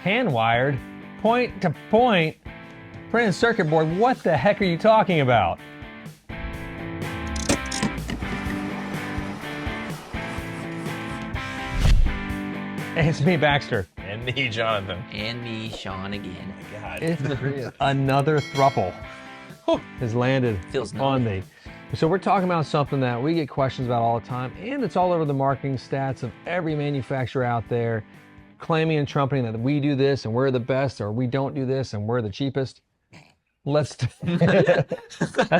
Handwired, point-to-point, printed circuit board. What the heck are you talking about? It's me, Baxter. And me, Jonathan. And me, Sean, again. Oh my God. It's another thruple has landed Feels on me. So we're talking about something that we get questions about all the time, and it's all over the marketing stats of every manufacturer out there claiming and trumpeting that we do this and we're the best, or we don't do this and we're the cheapest. That's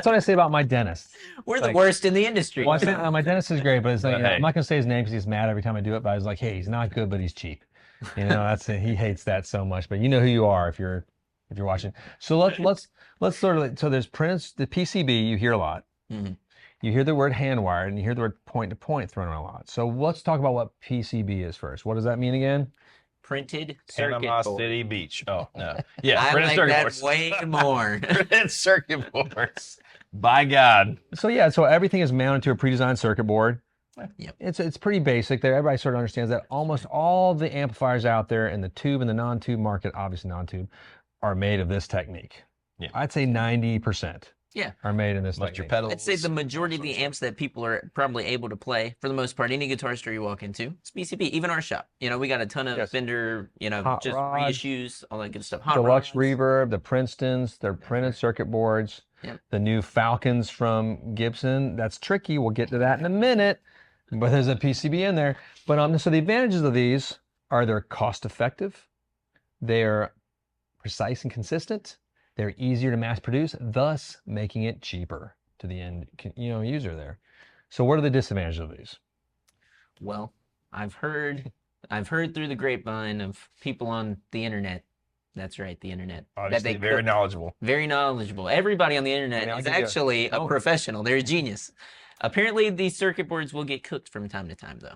what I say about my dentist. We're the worst in the industry. Well, my dentist is great, but it's like, But hey. I'm not gonna say his name because he's mad every time I do it. But I was like, hey, he's not good, but he's cheap. You know, that's it. He hates that so much. But you know who you are if you're watching. So let's sort of so there's prints, the PCB you hear a lot. Mm-hmm. You hear the word handwired and you hear the word point-to-point thrown around a lot. So let's talk about what PCB is first. What does that mean again? Printed circuit Panama board. City Beach. Oh, no. Yeah, I printed like circuit that boards. way more. Printed circuit boards. By God. So yeah, so everything is mounted to a pre-designed circuit board. Yep. It's pretty basic there. Everybody sort of understands that. Almost all the amplifiers out there in the tube and the non-tube market, obviously non-tube, are made of this technique. Yeah. I'd say 90% Yeah. are made in this Like your technique. pedals. I'd say the majority of the amps that people are probably able to play, for the most part, any guitar store you walk into, it's PCB. Even our shop, you know, we got a ton of Yes. Fender, you know, Hot just rods, reissues, all that good stuff. Hot Deluxe rods. Reverb, the Princetons, they're printed circuit boards. Yep. The new Falcons from Gibson, that's tricky. We'll get to that in a minute, but there's a PCB in there. But so the advantages of these are they're cost effective, they're precise and consistent, they're easier to mass produce, thus making it cheaper to the end user there. So what are the disadvantages of these? Well, I've heard through the grapevine of people on the internet. That's right, the internet. Obviously, very knowledgeable. Very knowledgeable. Everybody on the internet I'll is give you actually a professional. They're a genius. Apparently, these circuit boards will get cooked from time to time, though.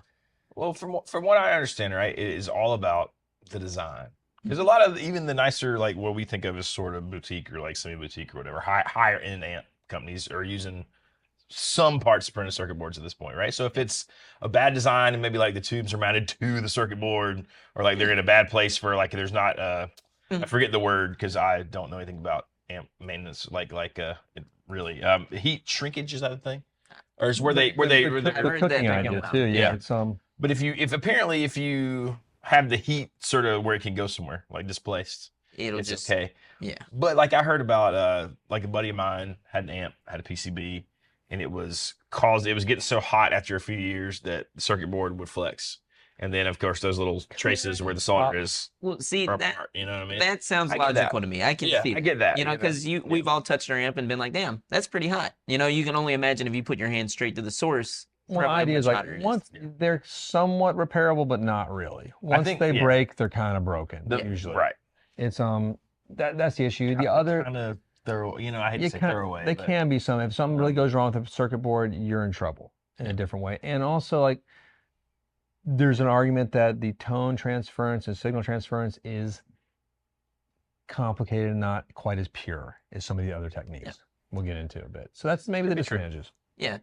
Well, from what I understand, right, it is all about the design. There's a lot of even the nicer, like what we think of as sort of boutique or like semi-boutique or whatever, higher end amp companies are using some parts of printed circuit boards at this point, right? So if it's a bad design and maybe like the tubes are mounted to the circuit board, or like they're in a bad place for like there's not I forget the word because I don't know anything about amp maintenance, really heat shrinkage, is that a thing? Or is where they I've heard that cooking thing idea about. too. Yeah. It's But if you have the heat sort of where it can go somewhere, like displaced, It'll it's just okay. yeah. But like I heard about like a buddy of mine had an amp, had a PCB, and it was getting so hot after a few years that the circuit board would flex. And then of course those little traces where the solder is Well, see are that apart, you know what I mean? that sounds I get that. logical to me. I can Yeah, see it. I get that, You know, you know? because we've all touched our amp and been like, damn, that's pretty hot. You know, you can only imagine if you put your hand straight to the source. Well, the probably idea is much like hotter it is. once they're somewhat repairable, but not really. Once think- they yeah. break, they're kind of broken. Usually, Right. It's that's the issue. The other, kind of thorough, I hate you to say kind throwaway. they but can be some. If something really goes wrong with the circuit board, you're in trouble in a different way. And also, like, there's an argument that the tone transference and signal transference is complicated and not quite as pure as some of the other techniques. Yeah. We'll get into a bit. So that's maybe the disadvantages. Yeah.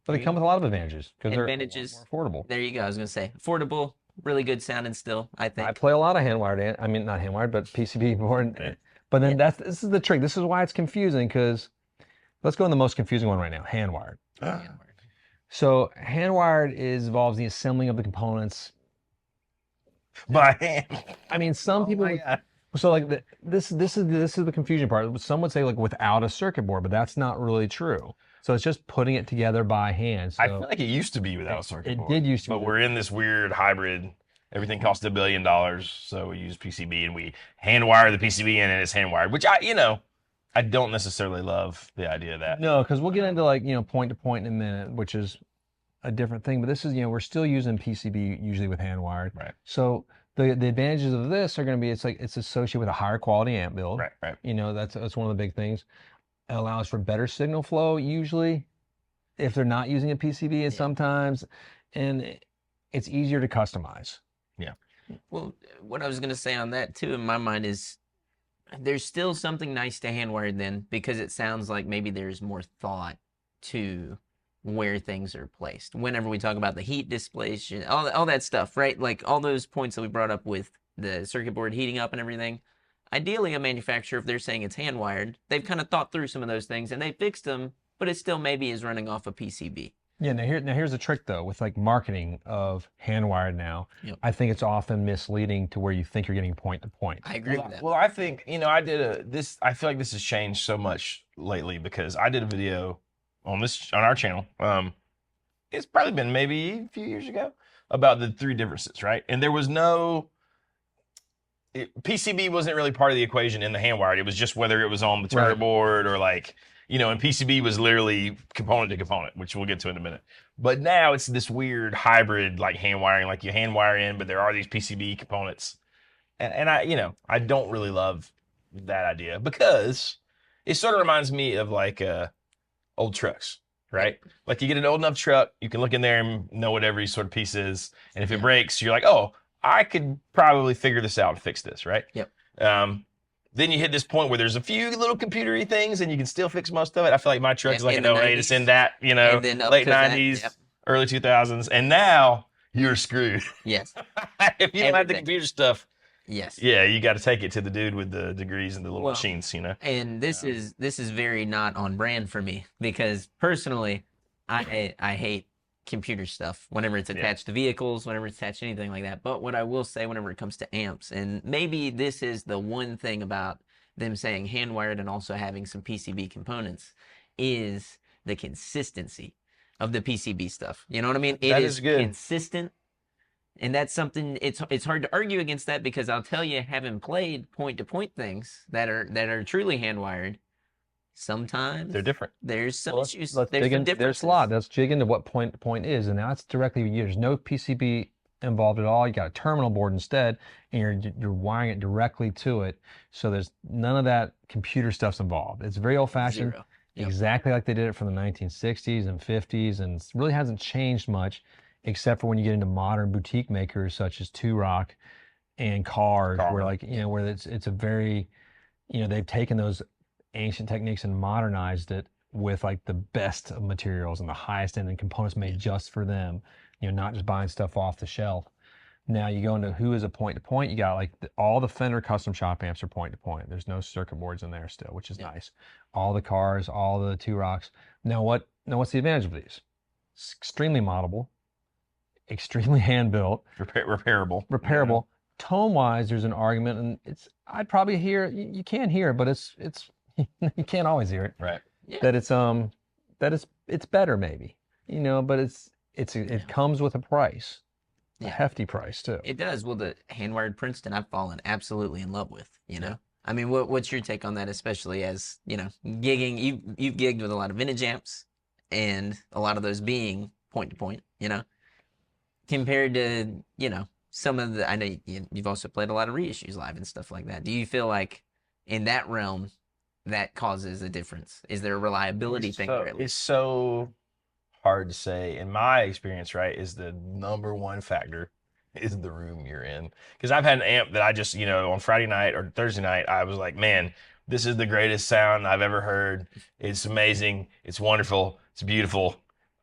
But they come with a lot of advantages because they're Advantages. more affordable. There you go. I was gonna say affordable, really good sounding still. I think. I play a lot of handwired, I mean not handwired, but PCB board. But then this is the trick. This is why it's confusing because let's go in the most confusing one right now, handwired. So handwired involves the assembling of the components. by hand. I mean, some people. my God. So like this is the confusion part. Some would say like without a circuit board, but that's not really true. So it's just putting it together by hand. So I feel like it used to be without a circuit it board. did used to But be. we're in this weird hybrid. Everything costs $1 billion, so we use PCB and we hand wire the PCB in, and it's hand wired. Which I don't necessarily love the idea of that. No, because we'll get into like point to point in a minute, which is a different thing. But this is we're still using PCB usually with hand wired. Right. So the advantages of this are going to be it's associated with a higher quality amp build. Right. That's one of the big things. It allows for better signal flow usually, if they're not using a PCB, and sometimes, and it's easier to customize. Yeah. Well, what I was gonna say on that too, in my mind, is there's still something nice to handwired then, because it sounds like maybe there's more thought to where things are placed. Whenever we talk about the heat displacement, all that stuff, right? Like all those points that we brought up with the circuit board heating up and everything. Ideally, a manufacturer, if they're saying it's hand wired, they've kind of thought through some of those things and they fixed them, but it still maybe is running off a PCB. Yeah, now here's the trick though, with like marketing of hand wired now. Yep. I think it's often misleading to where you think you're getting point to point. I agree with that. Well, I think, I feel like this has changed so much lately because I did a video on our channel. It's probably been maybe a few years ago about the 3 differences, right? And there was PCB wasn't really part of the equation in the hand wired. It was just whether it was on the turret board or like, and PCB was literally component to component, which we'll get to in a minute. But now it's this weird hybrid like hand wiring, like you hand wire in, but there are these PCB components. And I don't really love that idea because it sort of reminds me of like old trucks, right? Like you get an old enough truck, you can look in there and know what every sort of piece is. And if it breaks, you're like, oh, I could probably figure this out and fix this, right? Yep. Then you hit this point where there's a few little computery things and you can still fix most of it. I feel like my truck is like an 08, it's in that, late 90s, early 2000s. And now you're screwed. Yes. If you don't have the computer stuff. Yes. Yeah, you got to take it to the dude with the degrees and the little machines, And this is very not on brand for me because personally, I hate computer stuff whenever it's attached to vehicles, whenever it's attached to anything like that. But what I will say whenever it comes to amps, and maybe this is the one thing about them saying hand wired and also having some PCB components, is the consistency of the PCB stuff. You know what I mean? It is good. Consistent. And that's something, it's hard to argue against that because I'll tell you, having played point-to-point things that are truly hand wired, sometimes they're different. There's some issues. There's a lot. Let's dig into what point to point is, and now it's directly there's no PCB involved at all. You got a terminal board instead, and you're wiring it directly to it. So there's none of that computer stuff's involved. It's very old-fashioned, exactly like they did it from the 1960s and 50s, and it really hasn't changed much, except for when you get into modern boutique makers such as Two Rock and Cars, where like where it's a very they've taken those ancient techniques and modernized it with like the best of materials and the highest end and components made just for them, not just buying stuff off the shelf. Now you go into who is a point to point, you got like all the Fender custom shop amps are point to point. There's no circuit boards in there still, which is nice. All the Cars, all the Two Rocks. Now what's the advantage of these? It's extremely moddable, extremely hand built, repairable. Tone wise, there's an argument, and I'd probably hear you can hear it, but it's you can't always hear it. Right. Yeah. That it's better maybe, but it comes with a price, a hefty price too. It does. Well, the hand wired Princeton, I've fallen absolutely in love with. I mean, what's your take on that, especially as gigging? You've gigged with a lot of vintage amps, and a lot of those being point to point. Compared to some of the, I know you've also played a lot of reissues live and stuff like that. Do you feel like in that realm that causes a difference? Is there a reliability thing there? It's so hard to say. In my experience, right, is the number one factor is the room you're in. Because I've had an amp that I just, on Friday night or Thursday night, I was like, man, this is the greatest sound I've ever heard. It's amazing. It's wonderful. It's beautiful.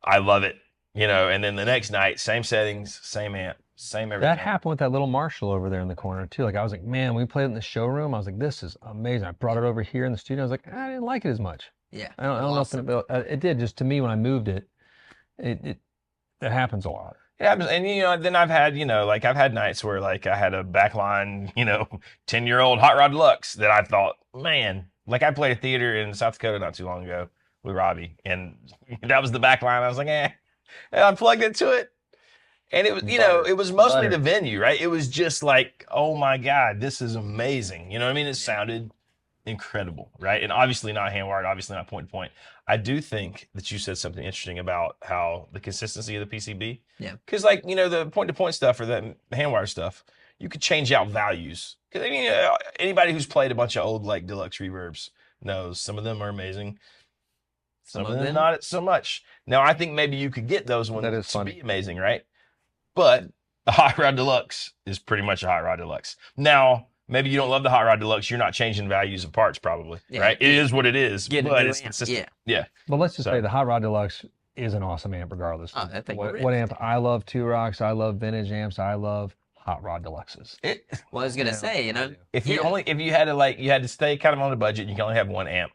I love it. And then the next night, same settings, same amp, same everything. That happened with that little Marshall over there in the corner too. Like I was like, man, we played it in the showroom. I was like, this is amazing. I brought it over here in the studio. I was like, I didn't like it as much. Yeah. I don't know if it did. Just to me, when I moved it, it happens a lot. It happens, and then I've had I've had nights where like I had a backline 10-year-old Hot Rod Deluxe that I thought, man, like I played a theater in South Dakota not too long ago with Robbie, and that was the backline. I was like, and I plugged into it, and it was it was mostly the venue, right? It was just like, oh my God, this is amazing. You know what I mean? It sounded incredible, right? And obviously not hand wired, obviously not point to point. I do think that you said something interesting about how the consistency of the PCB. Yeah. Because the point to point stuff or the hand wire stuff, you could change out values. Because anybody who's played a bunch of old like deluxe reverbs knows some of them are amazing. Some of them not so much. Now I think maybe you could get those ones to be amazing, right? But the Hot Rod Deluxe is pretty much a Hot Rod Deluxe. Now, maybe you don't love the Hot Rod Deluxe. You're not changing values of parts, probably, right? It is what it is, but it's consistent. Yeah. But let's just say the Hot Rod Deluxe is an awesome amp regardless. Oh, that thing what amp? I love Two Rocks. I love vintage amps. I love hot rod deluxes. Well, I was gonna say, If you had to stay kind of on the budget, you can only have one amp.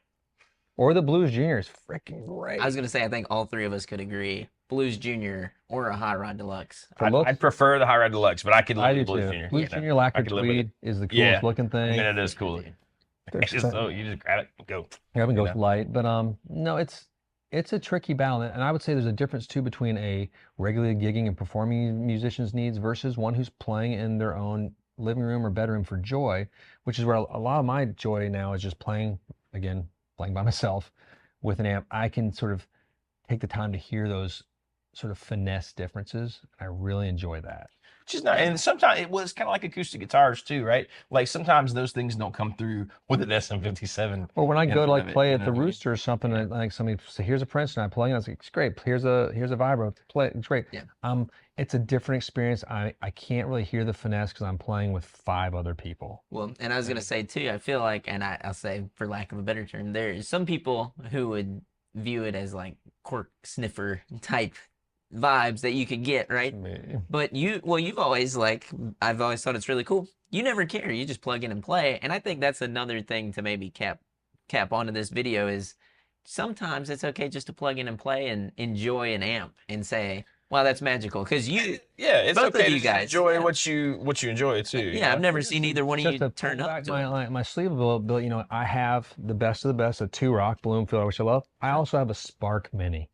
Or the Blues Junior is freaking great. I was gonna say, I think all three of us could agree. Blues Junior or a Hot Rod Deluxe. I'd prefer the High Rod Deluxe, but I could live with Blues Junior. Blues Junior lacquer tweed is the coolest looking thing. I mean, it is cool. You just grab it and go. Yeah, and go with light, but no, it's a tricky battle, and I would say there's a difference too between a regularly gigging and performing musician's needs versus one who's playing in their own living room or bedroom for joy, which is where a lot of my joy now is just playing by myself with an amp. I can sort of take the time to hear those sort of finesse differences. I really enjoy that. Which is not, and sometimes it was kind of like acoustic guitars too, right? Like sometimes those things don't come through with an SM57. Or when I go to like play at the Rooster or something, and like somebody say, "Here's a Princeton," I play, and I was like, "It's great. Here's a vibro. Play. It's great." Yeah. It's a different experience. I can't really hear the finesse because I'm playing with 5 other people. Well, and I was gonna say too, I feel like, and I'll say for lack of a better term, there's some people who would view it as like cork sniffer type vibes that you could get, right? But you've always I've always thought it's really cool. You never care. You just plug in and play. And I think that's another thing to maybe cap onto this video is sometimes it's okay just to plug in and play and enjoy an amp and say, wow, that's magical. Because it's both okay of you to guys enjoy what you enjoy too. Yeah, I've never seen either one of you turn pull up back to my sleeve a little bit. I have the best of the best, a 2-rock Bloomfield, which I love. I also have a Spark Mini,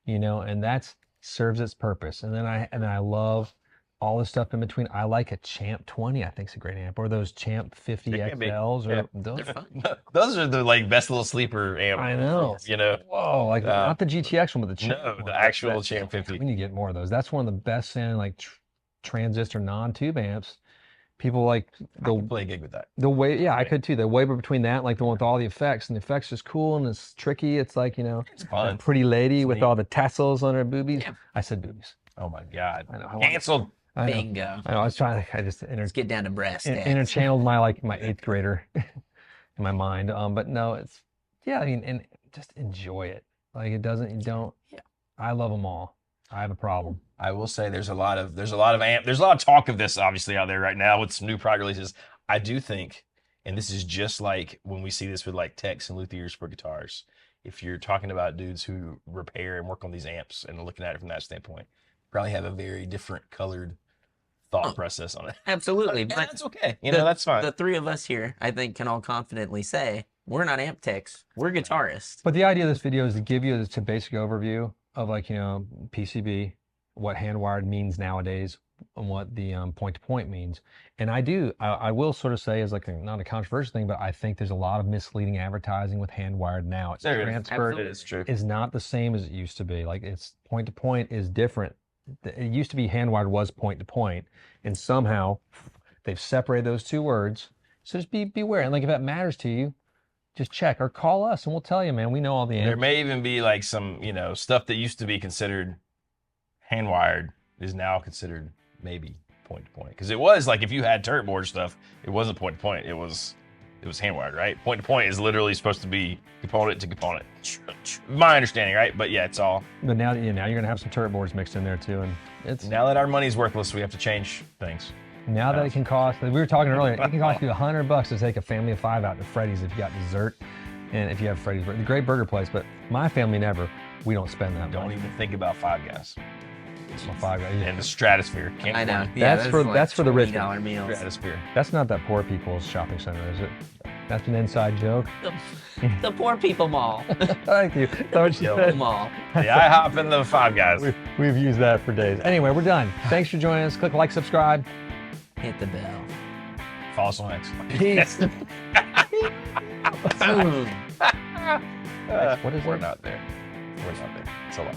and that's serves its purpose. And then I love all the stuff in between. I like a Champ 20, I think it's a great amp, or those Champ 50 XLs. They're fun. Those are the best little sleeper amp. I know. Whoa, not the GTX one, but the Champ. No, the actual Champ 50. We need to get more of those. That's one of the best sounding transistor non-tube amps. People like play a gig with that. The way, I could too. The waver between that, like the one with all the effects, and the effects is cool and it's tricky. It's like it's fun. A pretty lady with all the tassels on her boobies. Yeah. I said boobies. Oh my God! I know. Canceled. Bingo. I know. I was trying. I just let's get down to brass tacks. Interchanneled my 8th grader in my mind. But no, it's and just enjoy it. Like it doesn't. You don't. Yeah. I love them all. I have a problem. I will say there's a lot of talk of this obviously out there right now with some new product releases. I do think, and this is just like when we see this with like techs and luthiers for guitars. If you're talking about dudes who repair and work on these amps and looking at it from that standpoint, probably have a very different colored thought process on it. Absolutely, but that's okay. That's fine. The 3 of us here, I think, can all confidently say we're not amp techs. We're guitarists. But the idea of this video is to give you a basic overview of PCB, what Handwired means nowadays, and what the point-to-point means. And I will sort of say, as not a controversial thing, but I think there's a lot of misleading advertising with Handwired now. It's transferred. It is true. Is not the same as it used to be. Like it's point-to-point is different. It used to be Handwired was point-to-point, and somehow they've separated those 2 words. So just beware. And if that matters to you, just check or call us and we'll tell you, man. We know all the answers. There may even be some, stuff that used to be considered Handwired is now considered maybe point-to-point. Because it was if you had turret board stuff, it wasn't point-to-point. It was Handwired, right? Point-to-point is literally supposed to be component to component. My understanding, right? But yeah, it's all. But now you're gonna have some turret boards mixed in there too, and it's. Now that our money's worthless, we have to change things. Now that it can cost, we were talking earlier, it can cost you $100 to take a family of 5 out to Freddy's if you got dessert, and if you have Freddy's, the great burger place. But my family never. We don't spend that. Don't even think about Five Guys. Well, Five Guys. And the Stratosphere. I know. Yeah, that's for the rich meals. Stratosphere. That's not that poor people's shopping center, is it? That's an inside joke. The poor people mall. Thank you. That's what mall. The IHOP and the Five Guys. We've used that for days. Anyway, we're done. Thanks for joining us. Click like, subscribe. Hit the bell. Follow us on X. Peace. Boom. What is We're not there. It's a lie.